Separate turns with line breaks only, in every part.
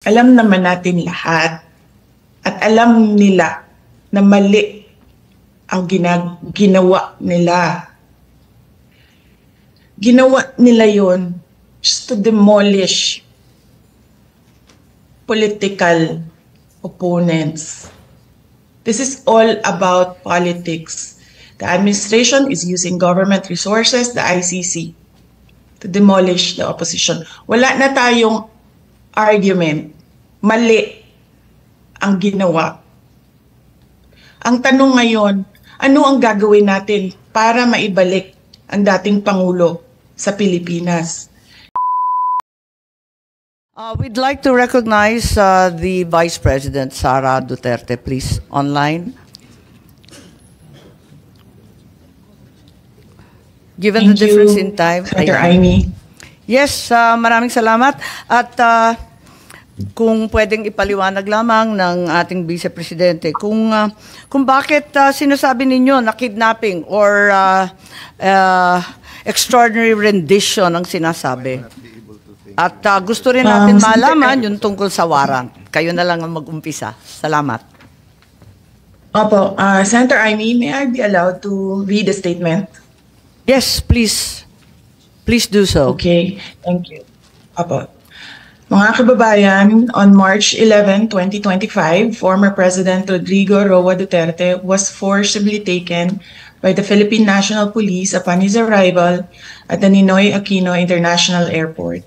Alam naman natin lahat at alam nila na mali ang ginawa nila. Ginawa nila yon just to demolish political opponents. This is all about politics. The administration is using government resources, the ICC, to demolish the opposition. Wala na tayong argument. Mali ang ginawa. Ang tanong ngayon, ano ang gagawin natin para maibalik ang dating Pangulo sa Pilipinas?
We'd like to recognize the Vice President, Sara Duterte, please, online. Given
Thank
the difference
you,
in time.
Senator Amy.
Yes, maraming salamat. At kung pwedeng ipaliwanag lamang ng ating Vice Presidente, kung bakit sinasabi ninyo na kidnapping or extraordinary rendition ang sinasabi. At gusto rin natin malaman yung tungkol sa warrant. Kayo na lang ang mag-umpisa. Salamat.
Opo, Senator Amy, may I be allowed to read the statement?
Yes, please. Please do so.
Okay, thank you. Opo. Mga kababayan, on March 11, 2025, former President Rodrigo Roa Duterte was forcibly taken by the Philippine National Police upon his arrival at the Ninoy Aquino International Airport.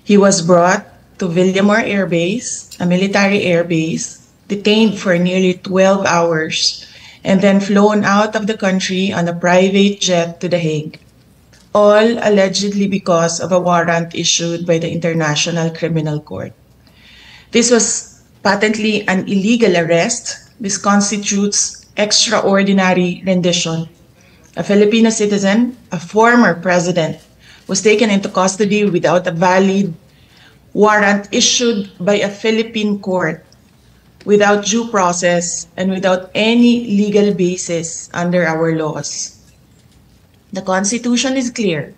He was brought to Villamor Air Base, a military air base, detained for nearly 12 hours, and then flown out of the country on a private jet to The Hague, all allegedly because of a warrant issued by the International Criminal Court. This was patently an illegal arrest. This constitutes extraordinary rendition. A Filipino citizen, a former president, was taken into custody without a valid warrant issued by a Philippine court, without due process and without any legal basis under our laws. The Constitution is clear.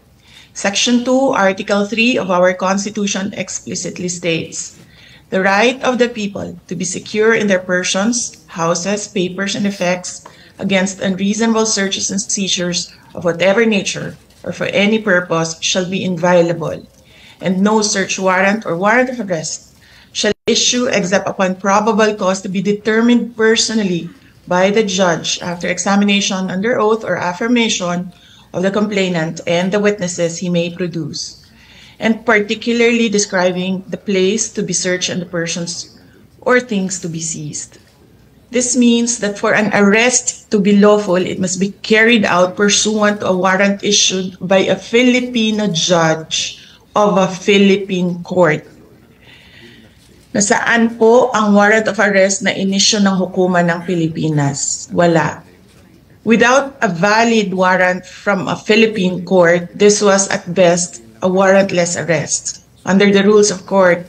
Section 2, Article 3 of our Constitution explicitly states, the right of the people to be secure in their persons, houses, papers, and effects against unreasonable searches and seizures of whatever nature or for any purpose shall be inviolable, and no search warrant or warrant of arrest shall issue except upon probable cause to be determined personally by the judge after examination under oath or affirmation of the complainant and the witnesses he may produce, and particularly describing the place to be searched and the persons or things to be seized. This means that for an arrest to be lawful, it must be carried out pursuant to a warrant issued by a Filipino judge of a Philippine court. Nasaan po ang warrant of arrest na inisyu ng hukuman ng Pilipinas? Wala. Without a valid warrant from a Philippine court, this was at best a warrantless arrest. Under the rules of court,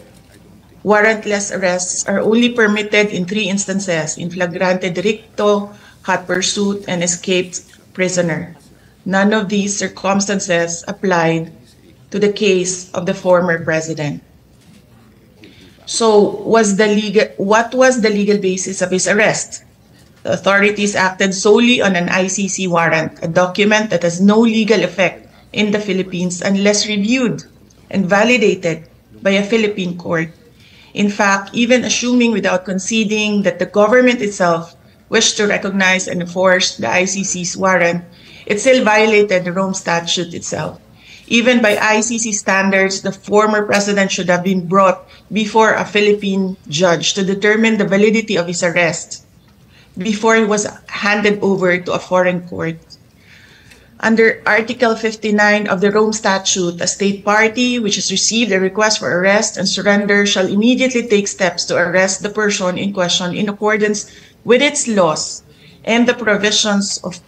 warrantless arrests are only permitted in 3 instances: in flagrante delicto, hot pursuit, and escaped prisoner. None of these circumstances applied to the case of the former president. So, what was the legal basis of his arrest? The authorities acted solely on an ICC warrant, a document that has no legal effect in the Philippines unless reviewed and validated by a Philippine court. In fact, even assuming without conceding that the government itself wished to recognize and enforce the ICC's warrant, it still violated the Rome Statute itself. Even by ICC standards, the former president should have been brought before a Philippine judge to determine the validity of his arrest before he was handed over to a foreign court. Under Article 59 of the Rome Statute, a state party which has received a request for arrest and surrender shall immediately take steps to arrest the person in question in accordance with its laws and the provisions of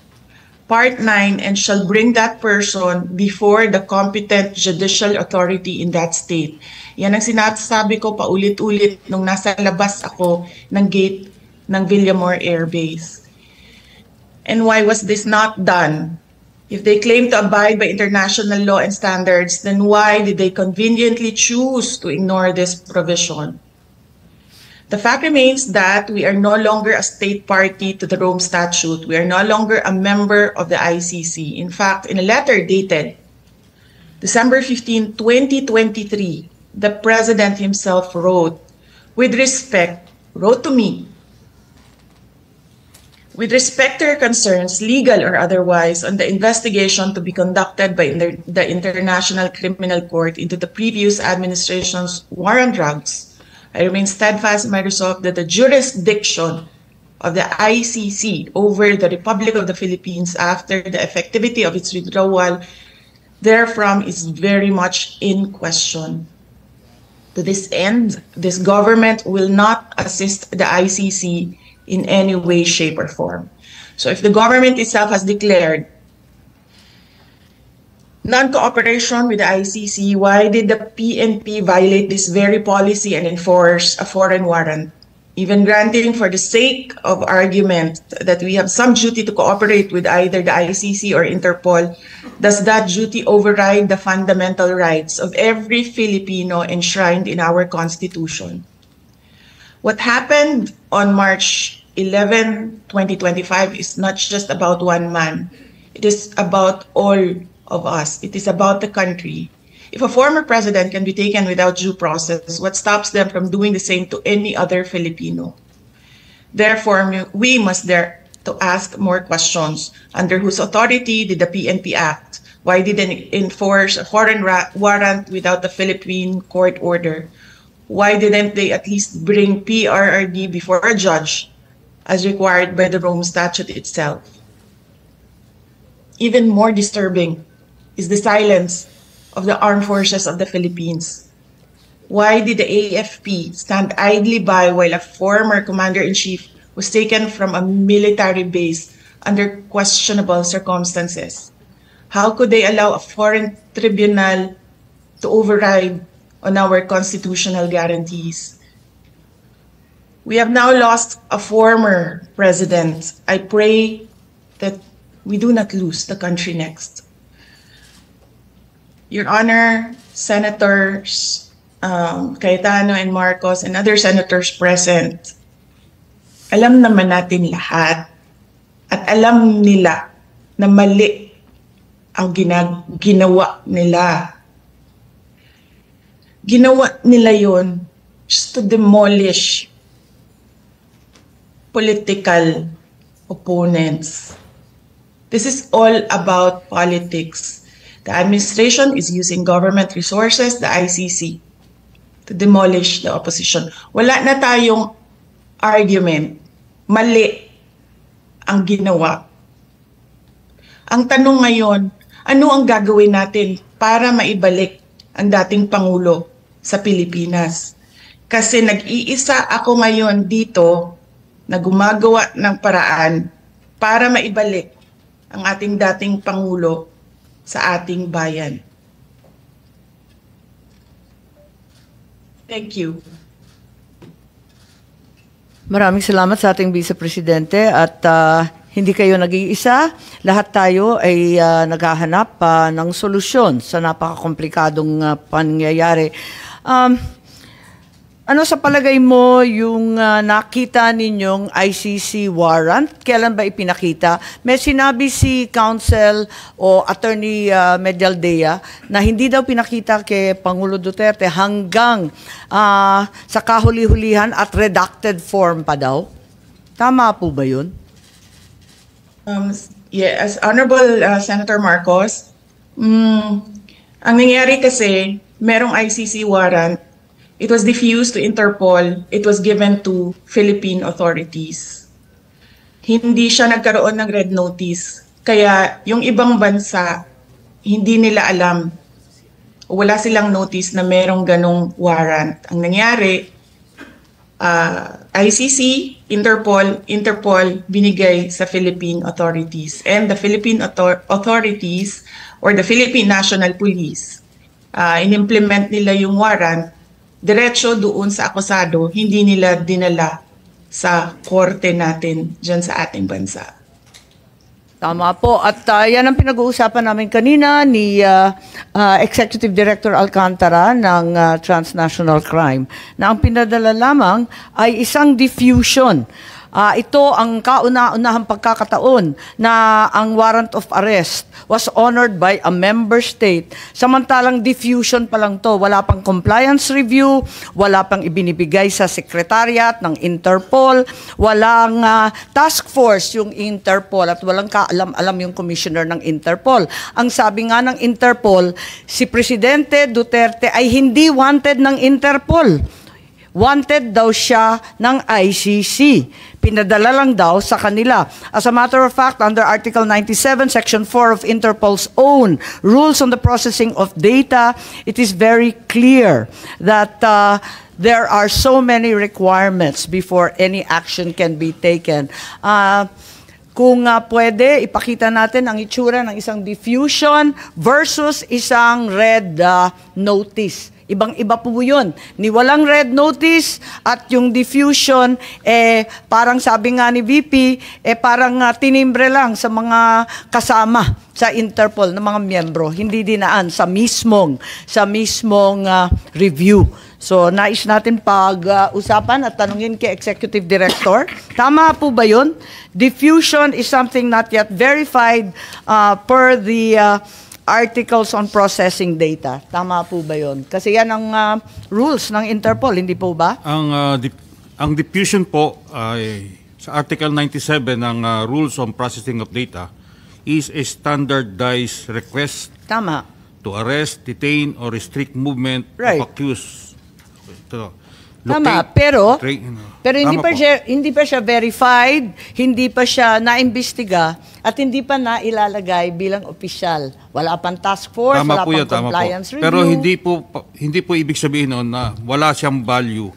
Part 9, and shall bring that person before the competent judicial authority in that state. Yan ang sinasabi ko paulit-ulit nung nasa labas ako ng gate ng Villamor Air Base. And why was this not done? If they claim to abide by international law and standards, then why did they conveniently choose to ignore this provision? The fact remains that we are no longer a state party to the Rome Statute. We are no longer a member of the ICC. In fact, in a letter dated December 15, 2023, the President himself wrote to me, with respect to your concerns, legal or otherwise, on the investigation to be conducted by the International Criminal Court into the previous administration's war on drugs, I remain steadfast in my resolve that the jurisdiction of the ICC over the Republic of the Philippines after the effectivity of its withdrawal therefrom is very much in question. To this end, this government will not assist the ICC in any way, shape, or form. So if the government itself has declared non-cooperation with the ICC, why did the PNP violate this very policy and enforce a foreign warrant? Even granting for the sake of argument that we have some duty to cooperate with either the ICC or Interpol, does that duty override the fundamental rights of every Filipino enshrined in our Constitution? What happened on March 11, 2025 is not just about one man. It is about all of us. It is about the country. If a former president can be taken without due process, what stops them from doing the same to any other Filipino? Therefore, we must dare to ask more questions. Under whose authority did the PNP act? Why did they enforce a foreign warrant without the Philippine court order? Why didn't they at least bring PRRD before a judge as required by the Rome Statute itself? Even more disturbing is the silence of the armed forces of the Philippines. Why did the AFP stand idly by while a former commander-in-chief was taken from a military base under questionable circumstances? How could they allow a foreign tribunal to override on our constitutional guarantees? We have now lost a former president. I pray that we do not lose the country next. Your Honor, Senators Cayetano and Marcos and other senators present, alam naman natin lahat at alam nila na mali ang ginawa nila. Ginawa nila yon just to demolish political opponents. This is all about politics. The administration is using government resources, the ICC, to demolish the opposition. Wala na tayong argument. Mali ang ginawa. Ang tanong ngayon, ano ang gagawin natin para maibalik ang dating Pangulo sa Pilipinas? Kasi nag-iisa ako ngayon dito na gumagawa ng paraan para maibalik ang ating dating Pangulo sa ating bayan. Thank you.
Maraming salamat sa ating Vice Presidente at hindi kayo nag-iisa. Lahat tayo ay naghahanap ng solusyon sa napakakomplikadong pangyayari. Ano sa palagay mo yung nakita ninyong ICC warrant? Kailan ba ipinakita? May sinabi si Counsel o Attorney Medialdea na hindi daw pinakita kay Pangulo Duterte hanggang sa kahuli-hulihan at redacted form pa daw. Tama po ba yun?
Yes, Honorable Senator Marcos, ang nangyari kasi, merong ICC warrant. It was diffused to Interpol. It was given to Philippine authorities. Hindi siya nagkaroon ng red notice. Kaya yung ibang bansa, hindi nila alam. Wala silang notice na merong ganong warrant. Ang nangyari, ICC, Interpol binigay sa Philippine authorities. And the Philippine authorities or the Philippine National Police, in-implement nila yung warrant diretso doon sa akusado, hindi nila dinala sa korte natin dyan sa ating bansa.
Tama po. At yan ang pinag-uusapan namin kanina ni Executive Director Alcantara ng Transnational Crime na ang pinadala lamang ay isang diffusion. Ito ang kauna-unahang pagkakataon na ang warrant of arrest was honored by a member state. Samantalang diffusion pa lang to, wala pang compliance review, wala pang ibinibigay sa secretariat ng Interpol, walang task force yung Interpol at walang kaalam-alam yung commissioner ng Interpol. Ang sabi nga ng Interpol, si Presidente Duterte ay hindi wanted ng Interpol. Wanted daw siya ng ICC. Pinadala lang daw sa kanila. As a matter of fact, under Article 97, Section 4 of Interpol's own rules on the processing of data, it is very clear that there are so many requirements before any action can be taken. Kung pwede, ipakita natin ang itsura ng isang diffusion versus isang red notice. Ibang-iba po yun. Ni walang red notice at yung diffusion, parang sabi nga ni VP, parang tinimbre lang sa mga kasama sa Interpol ng mga miyembro. Hindi dinaan sa mismong review. So, nais natin pag-usapan at tanungin kay Executive Director. Tama po ba yun? Diffusion is something not yet verified per the articles on processing data. Tama po ba yun? Kasi yan ang rules ng Interpol, hindi po ba?
Ang diffusion po ay sa Article 97 ng Rules on Processing of Data is a standardized request
Tama.
to arrest, detain, or restrict movement
Right.
of accused.
Tama, pero hindi pa siya verified, hindi pa siya naimbestiga, at hindi pa nailalagay bilang opisyal. Wala pang task force, wala pang compliance review.
Pero hindi po ibig sabihin noon na wala siyang value.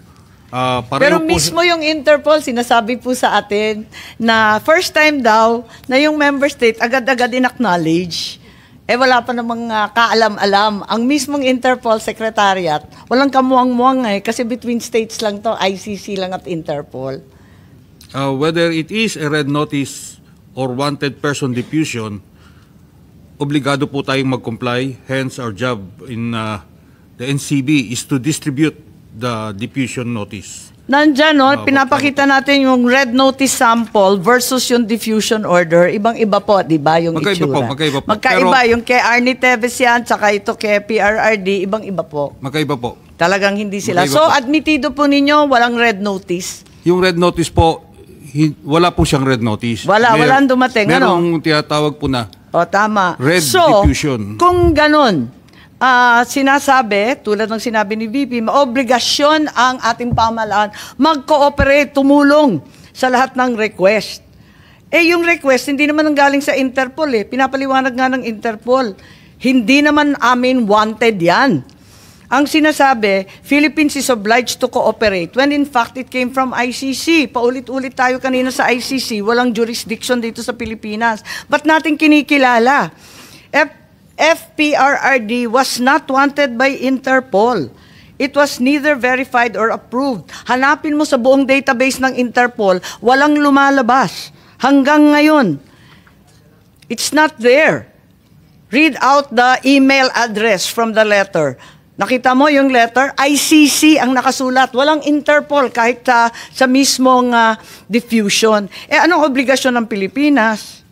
Pero mismo yung Interpol, sinasabi po sa atin na first time daw na yung member state agad-agad in-acknowledge. Wala pa namang kaalam-alam. Ang mismong Interpol Secretariat, walang kamuang-muang kasi between states lang to, ICC lang at Interpol.
Whether it is a red notice or wanted person diffusion, obligado po tayong mag-comply. Hence, our job in the NCB is to distribute the diffusion notice.
Nandyan, pinapakita natin yung red notice sample versus yung diffusion order. Ibang-iba po, di ba, yung itsura?
Magkaiba po.
Magkaiba, yung kay Arnie Teves yan, tsaka ito kay PRRD, ibang-iba po.
Magkaiba po.
Talagang hindi sila.
Magkaiba
So,
po.
admitido po ninyo, walang red notice?
Yung red notice po, wala po siyang red notice.
Walang dumating.
Merong tinatawag po na
O, tama.
red diffusion.
Kung ganon, sinasabi, tulad ng sinabi ni VP, maobligasyon ang ating pamahalaan mag-cooperate, tumulong sa lahat ng request. Yung request, hindi naman ang galing sa Interpol Pinapaliwanag nga ng Interpol. Hindi naman amin wanted yan. Ang sinasabi, Philippines is obliged to cooperate when in fact it came from ICC. Paulit-ulit tayo kanina sa ICC, walang jurisdiction dito sa Pilipinas. Ba't natin kinikilala? FPRRD was not wanted by Interpol. It was neither verified or approved. Hanapin mo sa buong database ng Interpol, walang lumalabas. Hanggang ngayon, it's not there. Read out the email address from the letter. Nakita mo yung letter? ICC ang nakasulat. Walang Interpol kahit sa mismong diffusion. Anong obligasyon ng Pilipinas?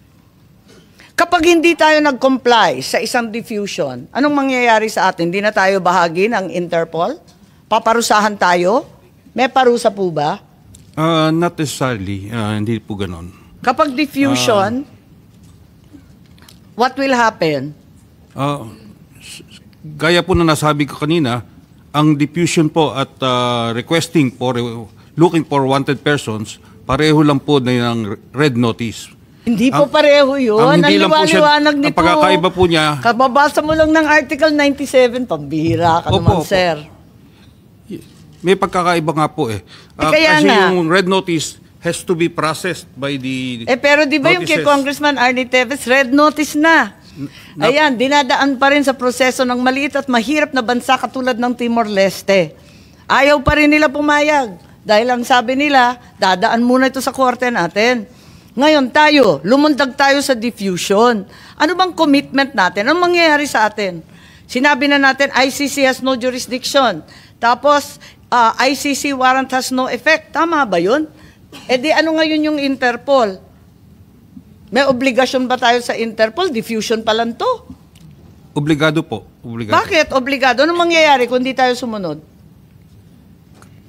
Kapag hindi tayo nag-comply sa isang diffusion, anong mangyayari sa atin? Hindi na tayo bahagi ng Interpol? Paparusahan tayo? May parusa po ba?
Not necessarily. Hindi po ganon.
Kapag diffusion, what will happen?
Gaya po na nasabi ko kanina, ang diffusion po at requesting for looking for wanted persons, pareho lang po na yung red notice.
Hindi po pareho yun.
Ang hindi lang po siya,
liwanag nito.
ang pagkakaiba po niya,
Kababasa mo lang ng Article 97, pambihira ka naman, sir.
may pagkakaiba nga po
kaya
kasi
nga.
yung red notice has to be processed by the
Pero di ba yung kay
notices.
Congressman Arnie Teves, red notice na. Ayan, dinadaan pa rin sa proseso ng maliit at mahirap na bansa katulad ng Timor-Leste. Ayaw pa rin nila pumayag. Dahil ang sabi nila, dadaan muna ito sa korte natin. Ngayon tayo, lumundag tayo sa diffusion. Ano bang commitment natin? Anong mangyayari sa atin? Sinabi na natin, ICC has no jurisdiction. Tapos, ICC warrant has no effect. Tama ba yun? E di ano ngayon yung Interpol? May obligasyon ba tayo sa Interpol? Diffusion pa lang to.
Obligado po. Obligado.
Bakit? Obligado. Anong mangyayari kung di tayo sumunod?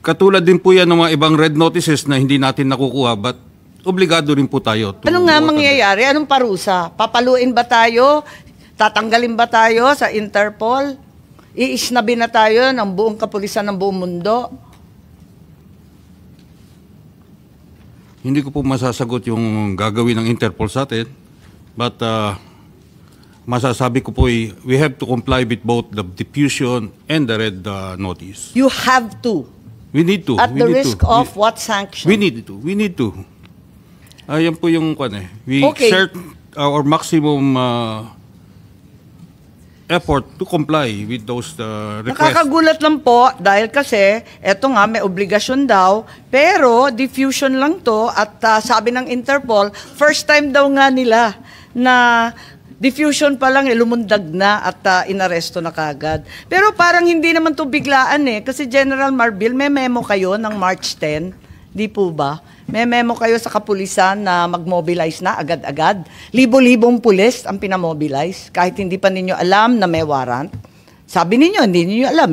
Katulad din po yan ng mga ibang red notices na hindi natin nakukuha, but obligado rin po tayo.
Ano nga mangyayari? Anong parusa? Papaluin ba tayo? Tatanggalin ba tayo sa Interpol? Iisnabi na tayo ng buong kapulisan ng buong mundo?
Hindi ko po masasagot yung gagawin ng Interpol sa atin, but masasabi ko po we have to comply with both the diffusion and the red notice.
You have to.
We need to.
At
we
the
need
risk
to.
of what sanction?
We need to. We need to. Ayan po yung We
Okay.
exert our maximum effort to comply with those requests.
Nakakagulat lang po dahil kasi eto nga may obligasyon daw pero diffusion lang to at sabi ng Interpol first time daw nga nila na diffusion pa lang lumundag na at inaresto na kagad. Pero parang hindi naman to biglaan kasi General Marbil may memo kayo ng March 10, di po ba? May memo kayo sa kapulisan na mag-mobilize na agad-agad. Libo-libong pulis ang pinamobilize kahit hindi pa ninyo alam na may warrant. Sabi ninyo, hindi ninyo alam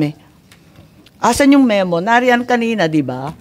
Asan yung memo? Nariyan kanina, di ba?